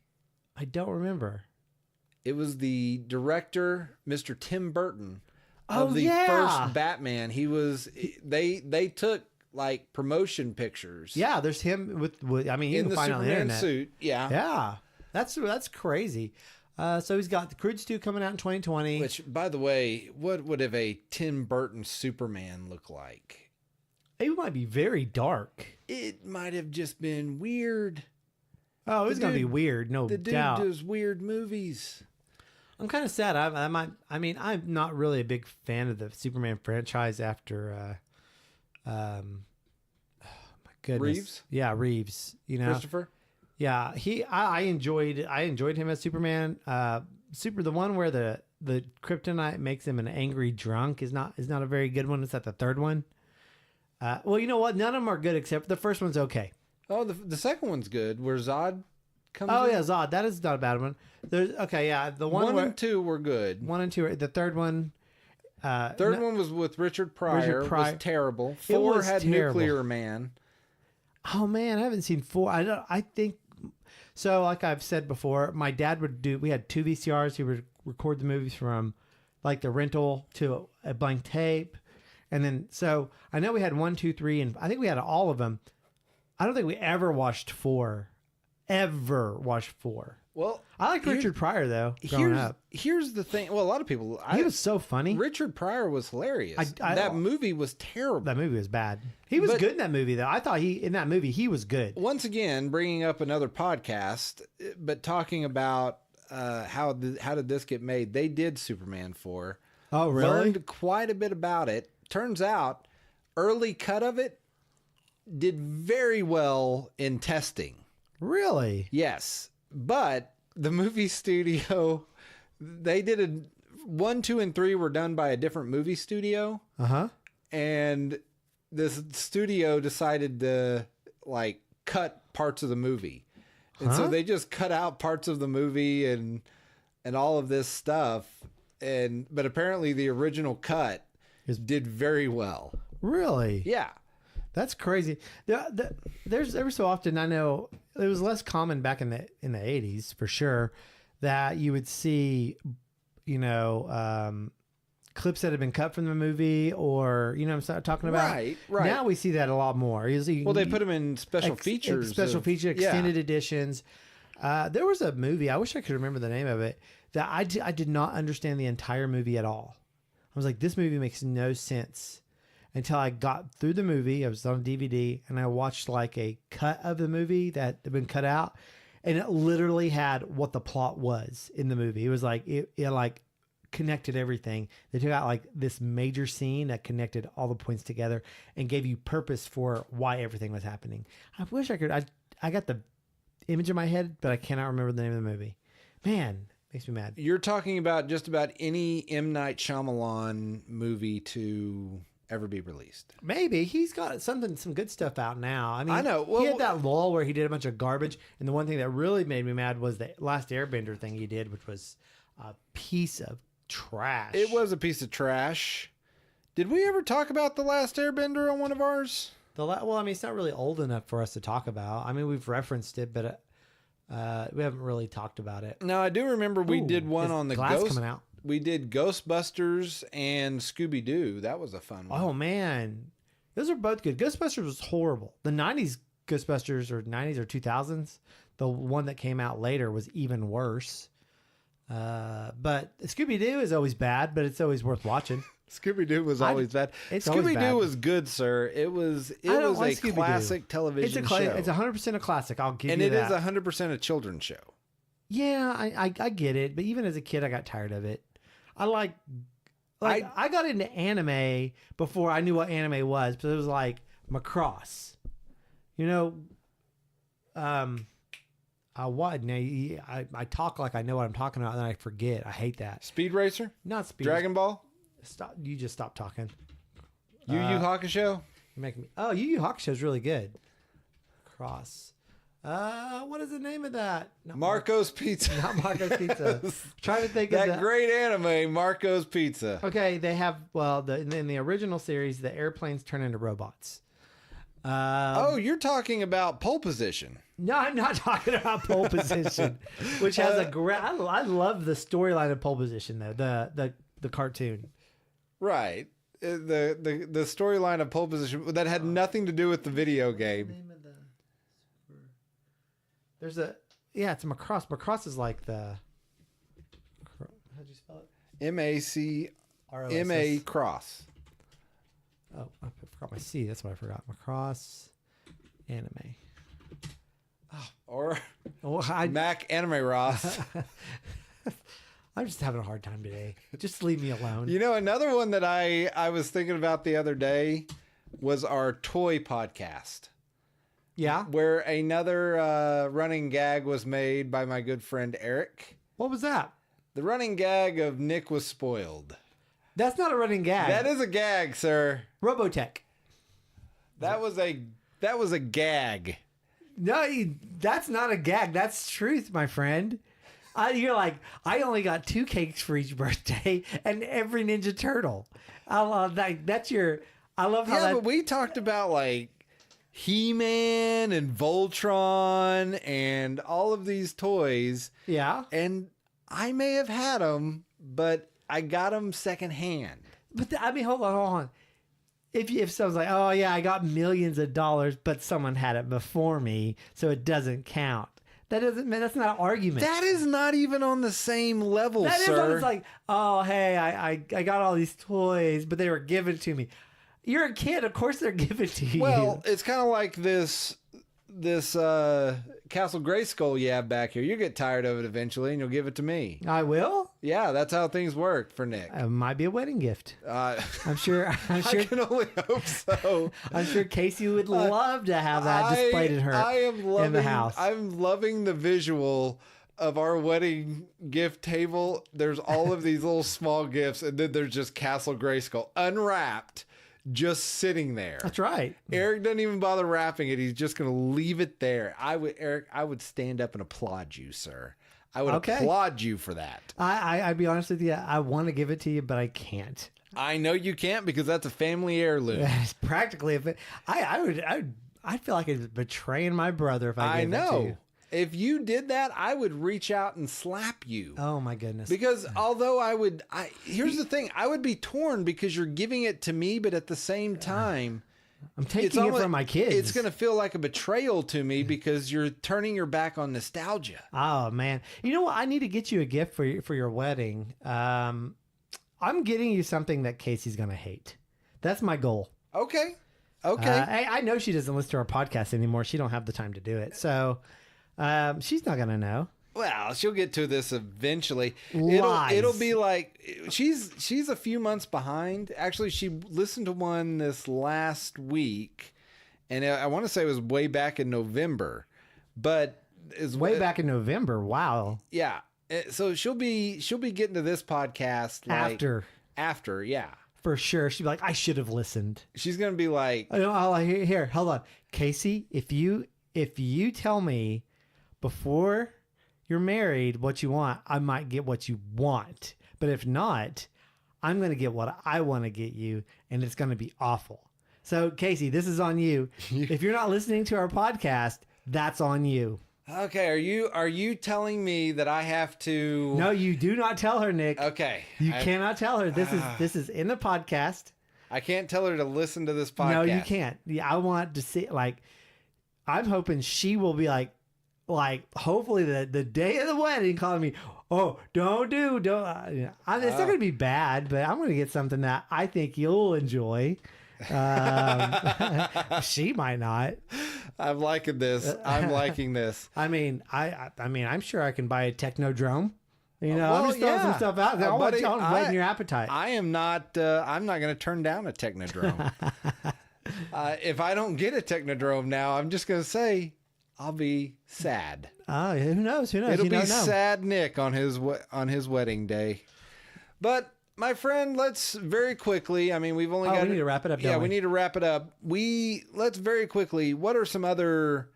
I don't remember. It was the director, Mr. Tim Burton, of the first Batman. They took like promotion pictures. Yeah, there's him with you in can the find Superman on the internet. Suit. Yeah. Yeah. That's crazy. So he's got The Croods 2 coming out in 2020. Which, by the way, what would have a Tim Burton Superman look like? It might be very dark. It might have just been weird. Oh, it's going to be weird, no doubt. The dude does weird movies. I'm kind of sad. I'm not really a big fan of the Superman franchise after, my goodness. Reeves? Yeah, Reeves. Christopher? Yeah, I enjoyed him as Superman. The one where the kryptonite makes him an angry drunk is not a very good one. It's at the third one. Well, you know what? None of them are good except the first one's okay. Oh, the second one's good. Where Zod comes in? Yeah, Zod. That is not a bad one. The one and 2 were good. 1 and 2. The third one. One was with Richard Pryor. Was terrible. 4 had terrible. Nuclear Man. Oh man, I haven't seen 4. I think so. Like I've said before, my dad we had 2 VCRs. He would record the movies from like the rental to a blank tape, and then so I know we had 1, 2, 3, and I think we had all of them. I don't think we ever watched 4. Well, I liked Richard Pryor though. Here's the thing. Well, a lot of people. He was so funny. Richard Pryor was hilarious. That movie was terrible. That movie was bad. He was good in that movie though. I thought in that movie he was good. Once again, bringing up another podcast, but talking about how did this get made? They did Superman 4. Oh, really? Learned quite a bit about it. Turns out, early cut of it did very well in testing. Really? Yes. But the movie studio, they did 1, 2, and 3 were done by a different movie studio. Uh-huh. and this studio decided to like cut parts of the movie. And so they just cut out parts of the movie and all of this stuff. But apparently the original cut did very well. Really? Yeah. That's crazy. There's every so often, I know it was less common back in the 80s for sure, that you would see, clips that have been cut from the movie, or what I'm talking about. Right. Now we see that a lot more. They put them in special features, extended editions. There was a movie, I wish I could remember the name of it, that I did not understand the entire movie at all. I was like, this movie makes no sense. Until I got through the movie. I was on DVD and I watched like a cut of the movie that had been cut out, and it literally had what the plot was in the movie. It was like, it like connected everything. They took out like this major scene that connected all the points together and gave you purpose for why everything was happening. I wish I could, I got the image in my head, but I cannot remember the name of the movie. Man, makes me mad. You're talking about just about any M. Night Shyamalan movie to ever be released. Maybe. He's got some good stuff out now. I mean, I know. Well, he had that lull where he did a bunch of garbage, and the one thing that really made me mad was the last Airbender thing he did, which was a piece of trash. It was a piece of trash. Did we ever talk about The Last Airbender on one of ours? Well, I mean, it's not really old enough for us to talk about. I mean, we've referenced it, but we haven't really talked about it. No, I do remember we did one on the Glass coming out. We did Ghostbusters and Scooby-Doo. That was a fun one. Oh, man. Those are both good. Ghostbusters was horrible. The 90s Ghostbusters, or 90s or 2000s, the one that came out later was even worse. But Scooby-Doo is always bad, but it's always worth watching. Scooby-Doo was always bad. Scooby-Doo was good, sir. It was a classic television show. It's 100% a classic. I'll give you that. And it is 100% a children's show. Yeah, I get it. But even as a kid, I got tired of it. I got into anime before I knew what anime was. But it was like Macross. I talk like I know what I'm talking about, and then I forget. I hate that. Speed Racer? Not Speed Dragon Ball? Stop! You just stop talking. Yu Yu Hakusho? You're making me. Oh, Yu Yu Hakusho is really good. Cross. What is the name of that? Marco's Pizza. Not Marco's Pizza. Trying to think of that great anime, Marco's Pizza. Okay, they have in the original series, the airplanes turn into robots. You're talking about Pole Position. No, I'm not talking about Pole Position, which has a great. I love the storyline of Pole Position though. The cartoon. Right. The storyline of Pole Position that had nothing to do with the video game. It's a Macross. Macross is like the. How'd you spell it? M-A-C-R-O-S-S. Cross. Oh, I forgot my C. That's what I forgot. Macross anime. Or Mac Anime Ross. I'm just having a hard time today. Just leave me alone. Another one that I was thinking about the other day was our toy podcast. Yeah. Where another running gag was made by my good friend Eric. What was that? The running gag of Nick was spoiled. That's not a running gag. That is a gag, sir. Robotech. That was a gag. No, that's not a gag. That's truth, my friend. You're like, I only got 2 cakes for each birthday and every Ninja Turtle. I love that. I love how but we talked about like He-Man and Voltron and all of these toys. Yeah. And I may have had them, but I got them secondhand. But hold on. If someone's like, oh yeah, I got millions of dollars, but someone had it before me, so it doesn't count. That's not an argument. That is not even on the same level, sir. It's like, oh hey, I got all these toys, but they were given to me. You're a kid, of course they're given to you. Well, it's kind of like this Castle Grayskull you have back here. You get tired of it eventually, and you'll give it to me. I will? Yeah, that's how things work for Nick. It might be a wedding gift. I'm sure. I can only hope so. I'm sure Casey would love to have that displayed in the house. I'm loving the visual of our wedding gift table. There's all of these little small gifts, and then there's just Castle Grayskull unwrapped, just sitting there. That's right. Eric doesn't even bother wrapping it. He's just going to leave it there. Eric, I would stand up and applaud you, sir. I would applaud you for that. I'd be honest with you. I want to give it to you, but I can't. I know you can't because that's a family heirloom. It's practically, I'd feel like I was betraying my brother if I gave it to you. If you did that, I would reach out and slap you. Oh my goodness. Because although here's the thing, I would be torn because you're giving it to me, but at the same time, I'm taking it from my kids. It's going to feel like a betrayal to me because you're turning your back on nostalgia. Oh man. You know what? I need to get you a gift for your wedding. I'm getting you something that Casey's going to hate. That's my goal. Okay. I know she doesn't listen to our podcast anymore. She don't have the time to do it. So, she's not going to know. Well, she'll get to this eventually. Lies. It'll be like she's a few months behind. Actually, she listened to one this last week, and I want to say it was way back in November, but is way back in November. Wow. Yeah. So she'll be getting to this podcast after, yeah. For sure. She'll be like, I should have listened. She's going to be like, here, hold on. Casey, if you tell me before you're married what you want, I might get what you want. But if not, I'm going to get what I want to get you, and it's going to be awful. So, Casey, this is on you. If you're not listening to our podcast, that's on you. Okay, are you telling me that I have to? No, you do not tell her, Nick. Okay. You cannot tell her. This is in the podcast. I can't tell her to listen to this podcast. No, you can't. Yeah, I want to see, I'm hoping she will be like hopefully the day of the wedding calling me, oh, don't. It's not going to be bad, but I'm going to get something that I think you'll enjoy. She might not. I'm liking this. I'm liking this. I mean, I'm sure I can buy a Technodrome. I'm just throwing some stuff out there. I'm whetting your appetite. I'm not going to turn down a Technodrome. If I don't get a Technodrome now, I'm just going to say I'll be sad. Oh, who knows? It'll be sad Nick on his wedding day. But my friend, let's very quickly. I mean, we've only got. We need to wrap it up. Yeah, we need to wrap it up. Let's very quickly. What are some other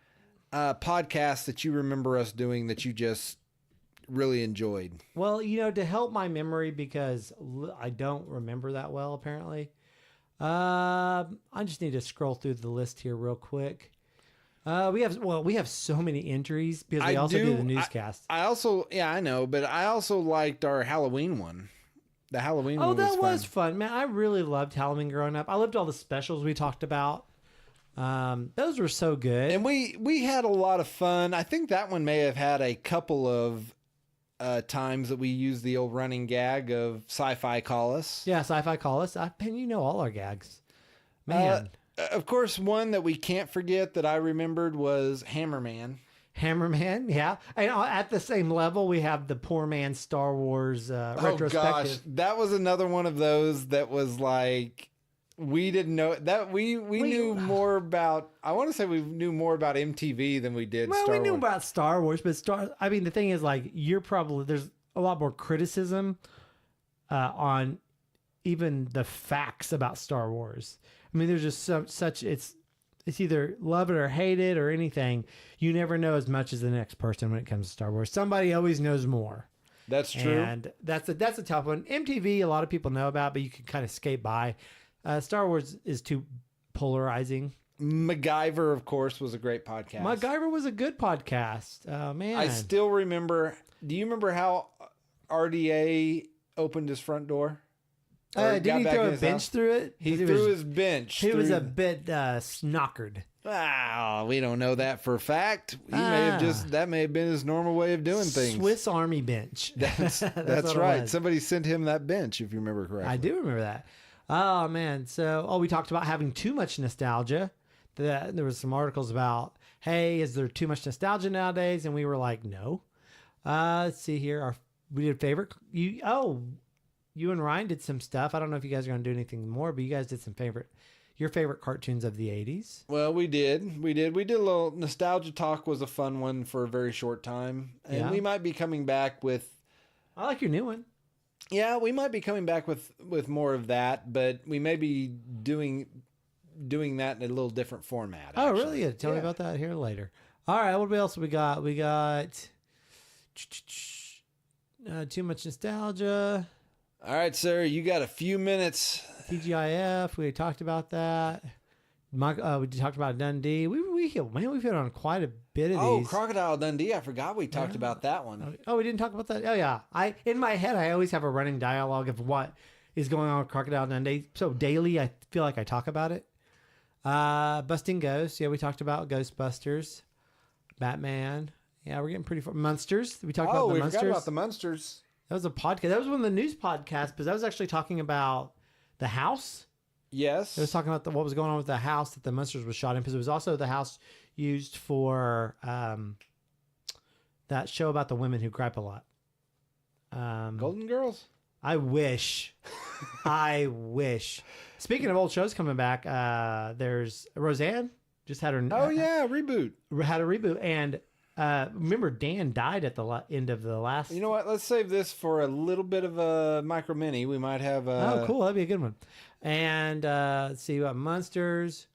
podcasts that you remember us doing that you just really enjoyed? Well, to help my memory because I don't remember that well. Apparently, I just need to scroll through the list here real quick. We have so many entries because we also do the newscast. I know, but I also liked our Halloween one. The Halloween one was fun, man. I really loved Halloween growing up. I loved all the specials we talked about. Those were so good. And we had a lot of fun. I think that one may have had a couple of times that we used the old running gag of Sci-Fi Call Us. Yeah, Sci-Fi Call Us. You know all our gags. Man. Of course, one that we can't forget that I remembered was Hammerman. Hammerman, yeah. And at the same level, we have the Poor Man Star Wars retrospective. Oh gosh, that was another one of those that was like we didn't know that we knew more about. I want to say we knew more about MTV than we did. Well, Star we knew Wars. about Star Wars, but the thing is, there's a lot more criticism on even the facts about Star Wars. I mean, there's just such it's either love it or hate it or anything. You never know as much as the next person when it comes to Star Wars. Somebody always knows more. That's true. And that's a tough one. MTV, a lot of people know about, but you can kind of skate by. Star Wars is too polarizing. MacGyver, of course, was a great podcast. MacGyver was a good podcast. Oh, man. I still remember. Do you remember how RDA opened his front door? Did he throw a bench through it? He threw his bench. He was a bit snockered. Wow, we don't know that for a fact. He that may have been his normal way of doing things. Swiss Army bench. That's right. Somebody sent him that bench, if you remember correctly. I do remember that. Oh man. So, we talked about having too much nostalgia. There was some articles about, hey, is there too much nostalgia nowadays? And we were like, no. Let's see here. We did favorite. You and Ryan did some stuff. I don't know if you guys are going to do anything more, but you guys did your favorite cartoons of the 80s. Well, we did. We did a little nostalgia talk was a fun one for a very short time. And we might be coming back with. I like your new one. Yeah, we might be coming back with more of that, but we may be doing that in a little different format. Oh, really? Yeah, tell me about that here later. All right, what else we got? We got too much nostalgia. All right, sir, you got a few minutes. TGIF, we talked about that. We talked about Dundee. We've hit on quite a bit of these. Oh, Crocodile Dundee! I forgot we talked about that one. Oh, we didn't talk about that. Oh, yeah. In my head, I always have a running dialogue of what is going on with Crocodile Dundee. So daily, I feel like I talk about it. Busting Ghosts. Yeah, we talked about Ghostbusters. Batman. Yeah, we're getting pretty far. Munsters. We talked about the Munsters. Forgot about the Munsters. That was a podcast. That was one of the news podcasts, because I was actually talking about the house. Yes. It was talking about what was going on with the house that the Munsters was shot in, because it was also the house used for that show about the women who gripe a lot. Golden Girls? I wish. I wish. Speaking of old shows coming back, there's Roseanne just had her. Reboot. Had a reboot. And remember, Dan died at the end of the last. You know what? Let's save this for a little bit of a micro mini. We might have. Oh, cool. That'd be a good one. And let's see about Monsters.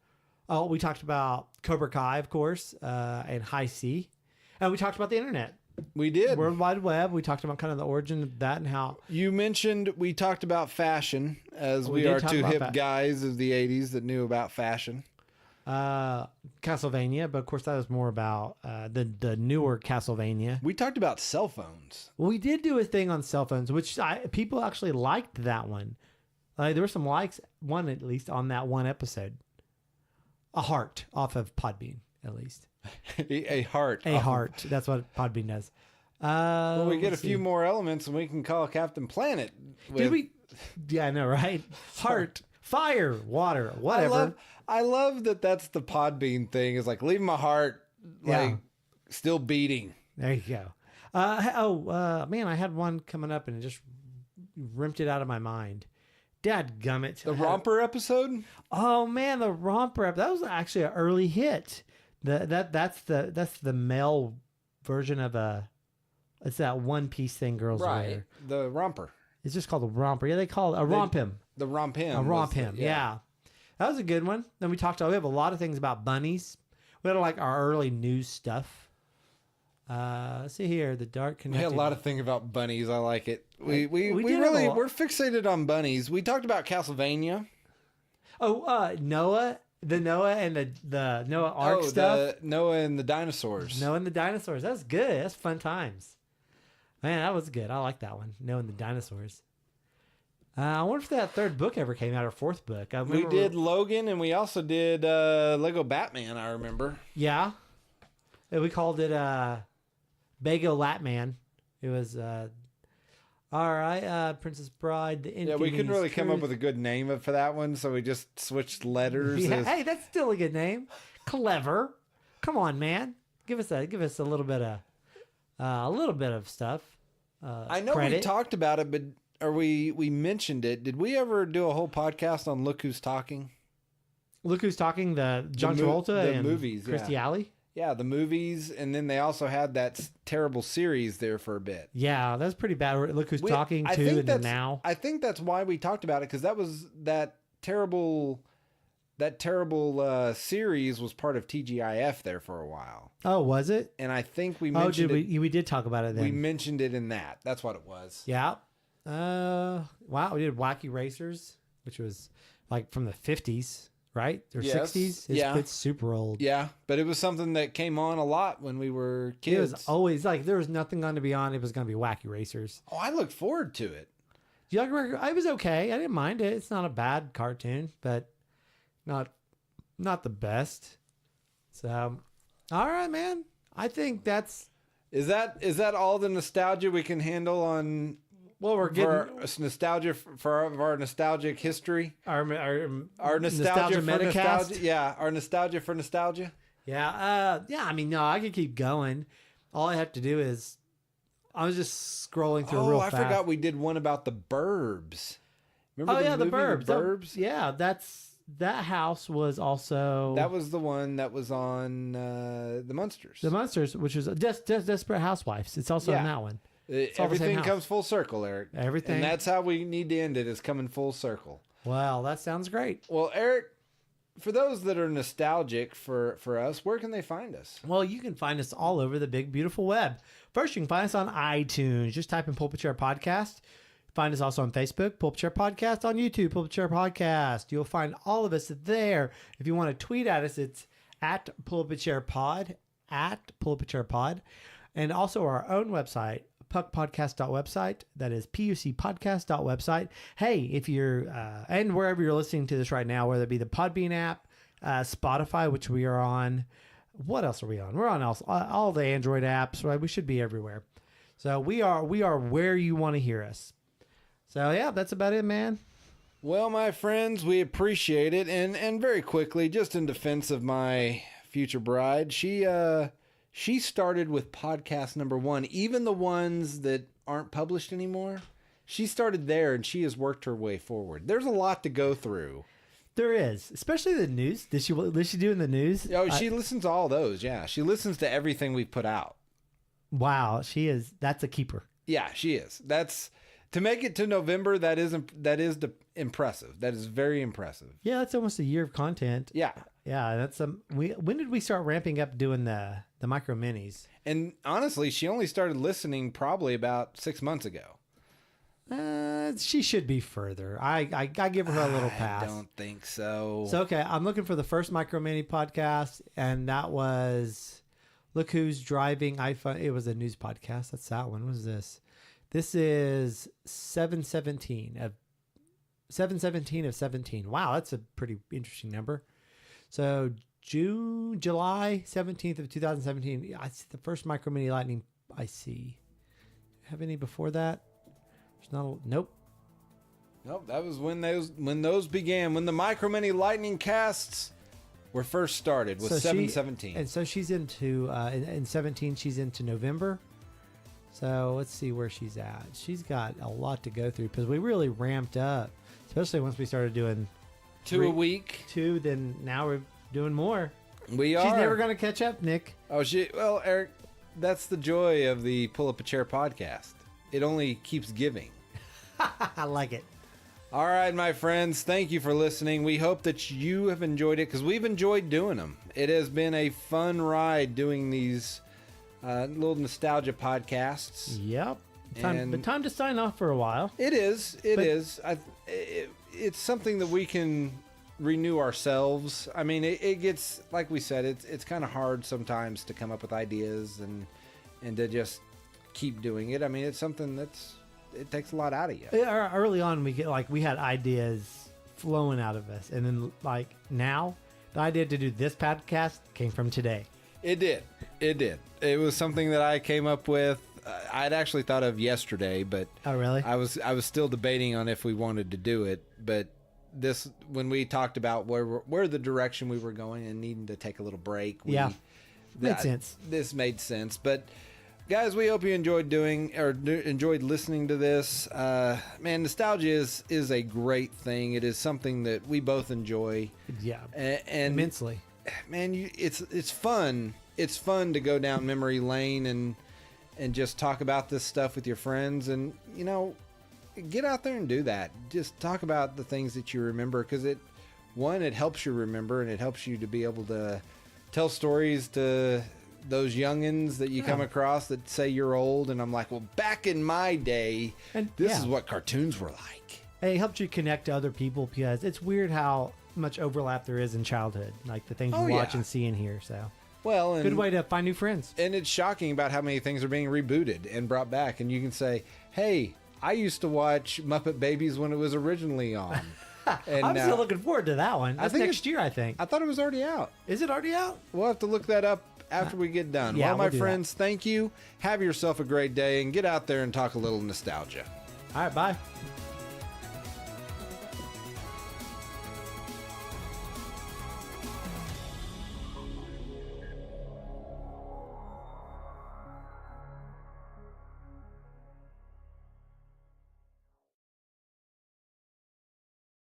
Oh, we talked about Cobra Kai, of course, and High C. And we talked about the internet. We did. World Wide Web. We talked about kind of the origin of that and how. You mentioned we talked about fashion, as we are two hip guys of the 80s that knew about fashion. Castlevania, but of course that was more about the newer Castlevania. We talked about cell phones. Well, we did do a thing on cell phones, which people actually liked that one. There were some likes, one at least, on that one episode. A heart off of Podbean, at least. A heart. A heart. That's what Podbean does. Well, we get a few more elements and we can call Captain Planet. Did we? Yeah, I know, right? Heart, fire, water, whatever. I love that that's the Podbean thing. Is like, leave my heart still beating. There you go. Man, I had one coming up and it just ripped it out of my mind. Dadgummit. The Romper episode? Oh man, the Romper episode. That was actually an early hit. That's the male version of it's that one piece thing girls wear. The Romper. It's just called a Romper. Yeah, they call it a Romp Him. The Romp Him. A Romp Him. Yeah. That was a good one. Then we have a lot of things about bunnies. We had like our early news stuff. Let's see here, the dark connected. We had a lot of things about bunnies. I like it. We're fixated on bunnies. We talked about Castlevania. Oh, Noah, the Noah and the Noah Ark stuff. Noah and the dinosaurs. Noah and the dinosaurs. That's good. That's fun times. Man, that was good. I like that one. Noah and the dinosaurs. I wonder if that third book ever came out, or fourth book. We did Logan, and we also did Lego Batman, I remember. Yeah. And we called it Bago Latman. It was all right. Princess Bride. We couldn't really come up with a good name for that one, so we just switched letters. Yeah, hey, that's still a good name. Clever. Come on, man. Give us a little bit of stuff. I know credit. We talked about it, or we mentioned it. Did we ever do a whole podcast on Look Who's Talking? Look Who's Talking, the John Travolta and movies, Christy Alley? Yeah, the movies, and then they also had that terrible series there for a bit. Yeah, that's pretty bad. Look Who's Talking too, and Now. I think that's why we talked about it, because that was that terrible series was part of TGIF there for a while. Oh, was it? And I think we mentioned we did talk about it then. We mentioned it in that. That's what it was. Yeah. Wow, we did Wacky Racers, which was like from the 50s. Right? Or 60s? It's super old. Yeah, but it was something that came on a lot when we were kids. It was always like, there was nothing going to be on. It was going to be Wacky Racers. Oh, I look forward to it. Do you like? I was okay. I didn't mind it. It's not a bad cartoon, but not the best. So, all right, man. I think that's... Is that all the nostalgia we can handle on... Well, we're getting nostalgia for our nostalgic history. Our nostalgia for Metacast. nostalgia. Yeah, our nostalgia for nostalgia. Yeah. I mean, no, I could keep going. All I have to do is, I was just scrolling through real fast. I forgot we did one about the Burbs. Remember the movie, The Burbs? Yeah, that house was also... That was the one that was on The Munsters. The Munsters, which was just Desperate Housewives. It's also in that one. Everything comes full circle, Eric. Everything. And that's how we need to end it, is coming full circle. Well, that sounds great. Well, Eric, for those that are nostalgic for us, where can they find us? Well, you can find us all over the big, beautiful web. First, you can find us on iTunes. Just type in Pulpit Chair Podcast. Find us also on Facebook, Pulpit Chair Podcast, on YouTube, Pulpit Chair Podcast. You'll find all of us there. If you want to tweet at us, it's at Pulpit Chair Pod, at Pulpit Chair Pod. And also our own website, pucpodcast.website. That is pucpodcast.website. Hey, if you're, and wherever you're listening to this right now, whether it be the Podbean app, Spotify, which we are on. What else are we on? We're on all the Android apps, right? We should be everywhere. So we are where you want to hear us. So yeah, that's about it, man. Well, my friends, we appreciate it. And very quickly, just in defense of my future bride, she started with podcast number 1, even the ones that aren't published anymore. She started there and she has worked her way forward. There's a lot to go through. There is, especially the news. Does she do in the news? Oh, she listens to all those. Yeah, she listens to everything we've put out. Wow, that's a keeper. Yeah, she is. That's to make it to November. That is impressive. That is very impressive. Yeah, that's almost a year of content. Yeah. Yeah, that's when did we start ramping up doing the micro minis? And honestly, she only started listening probably about 6 months ago. She should be further. I give her a little pass. I don't think so. So okay, I'm looking for the first micro mini podcast, and that was Look Who's Driving iPhone. It was a news podcast. That's that one. What is this? This is 717 of 17. Wow, that's a pretty interesting number. So July 17th of 2017. I see the first Micro Mini Lightning I see. Have any before that? There's not. Nope. That was when those began. When the Micro Mini Lightning casts were first started with 717. And so she's into in 17. She's into November. So let's see where she's at. She's got a lot to go through because we really ramped up, especially once we started doing 2 a week. Then now we're doing more. We are. She's never going to catch up, Nick. Well, Eric, that's the joy of the Pull Up a Chair podcast. It only keeps giving. I like it. All right, my friends, thank you for listening. We hope that you have enjoyed it because we've enjoyed doing them. It has been a fun ride doing these little nostalgia podcasts. Yep. Time to sign off for a while. It is. It's something that we can renew ourselves. I mean, it gets, like we said, it's kind of hard sometimes to come up with ideas and to just keep doing it. I mean, it's something it takes a lot out of you. Early on, we had ideas flowing out of us, and then now, the idea to do this podcast came from today. It did. It was something that I came up with. I'd actually thought of yesterday, but oh really? I was still debating on if we wanted to do it. But when we talked about where the direction we were going and needing to take a little break, made sense. This made sense, but. Guys, we hope you enjoyed enjoyed listening to this. Man, nostalgia is a great thing. It is something that we both enjoy. Yeah, and immensely. Man, it's fun. It's fun to go down memory lane and just talk about this stuff with your friends. And get out there and do that. Just talk about the things that you remember because it helps you remember and it helps you to be able to tell stories to those youngins that you come across that say you're old, and I'm like, well, back in my day, this is what cartoons were like. It helps you connect to other people because it's weird how much overlap there is in childhood, like the things you watch and see and hear. So, good way to find new friends. And it's shocking about how many things are being rebooted and brought back, and you can say, hey, I used to watch Muppet Babies when it was originally on. And I'm still looking forward to that one. That's next year, I think. I thought it was already out. Is it already out? We'll have to look that up after we get done. Yeah, well, my friends, thank you. Have yourself a great day and get out there and talk a little nostalgia. All right, bye.